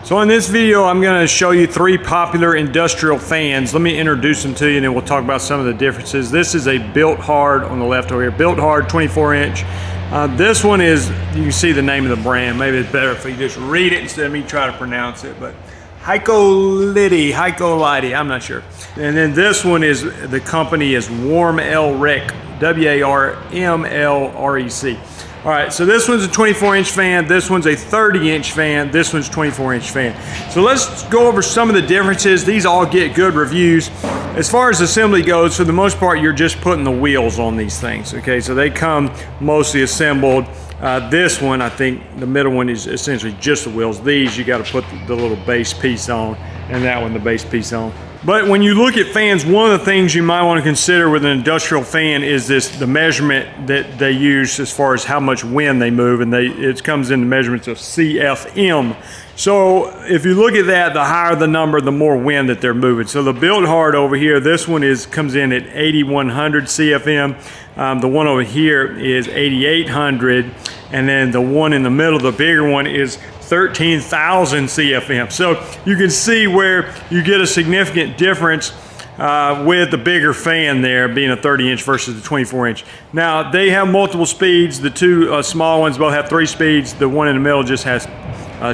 So in this video, I'm going to show you 3 popular industrial fans. Let me introduce them to you and then we'll talk about some of the differences. This is a BILT Hard on the left over here. BILT Hard 24 inch. This one is, you can see the name of the brand. Maybe it's better if you just read it instead of me try to pronounce it. But hykolity, I'm not sure. And then this one is, the company is WARMLREC, W-A-R-M-L-R-E-C. All right, so this one's a 24-inch fan, this one's a 30-inch fan, this one's 24-inch fan. So let's go over some of the differences. These all get good reviews. As far as assembly goes, for the most part, you're just putting the wheels on these things, okay? So they come mostly assembled. This one, I think the middle one is essentially just the wheels. These, you gotta put the little base piece on, and that one, the base piece on. But when you look at fans, one of the things you might want to consider with an industrial fan is the measurement that they use as far as how much wind they move, and it comes in the measurements of CFM. So if you look at that, the higher the number, the more wind that they're moving. So the BILT Hard over here, this one comes in at 8,100 CFM. The one over here is 8,800, and then the one in the middle, the bigger one, is 13,000 CFM. So you can see where you get a significant difference with the bigger fan there being a 30-inch versus the 24-inch. Now they have multiple speeds. The two small ones both have 3 speeds. The one in the middle just has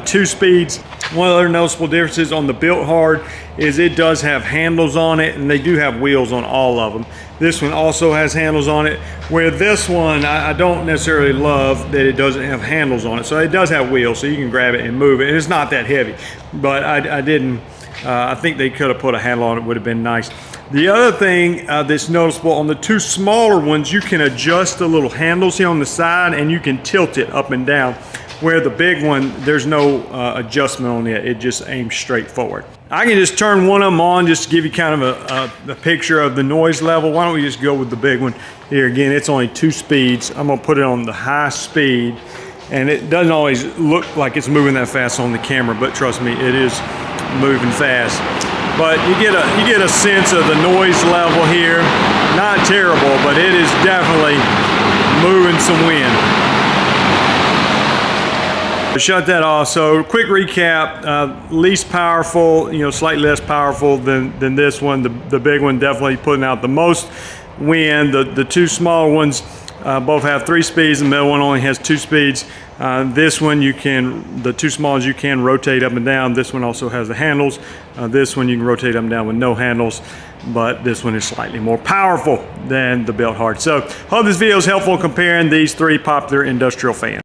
2 speeds. One of the other noticeable differences on the BILT Hard is it does have handles on it, and they do have wheels on all of them. This one also has handles on it, where this one I don't necessarily love that it doesn't have handles on it. So it does have wheels, so you can grab it and move it, and it's not that heavy. But I think they could have put a handle on it, would have been nice. The other thing that's noticeable, on the 2 smaller ones, you can adjust the little handles here on the side and you can tilt it up and down. Where the big one, there's no adjustment on it just aims straight forward. I can just turn one of them on just to give you kind of a picture of the noise level. Why don't we just go with the big one here? Again, it's only 2 speeds. I'm gonna put it on the high speed, and it doesn't always look like it's moving that fast on the camera, but trust me, it is moving fast. But you get a sense of the noise level here. Not terrible, but it is definitely moving some wind. Shut that off. So quick recap, least powerful, slightly less powerful than this one. The big one definitely putting out the most wind. The 2 small ones both have 3 speeds. The middle one only has 2 speeds. This one the 2 small ones you can rotate up and down. This one also has the handles. This one you can rotate up and down with no handles, but this one is slightly more powerful than the BILT Hard. So hope this video is helpful comparing these 3 popular industrial fans.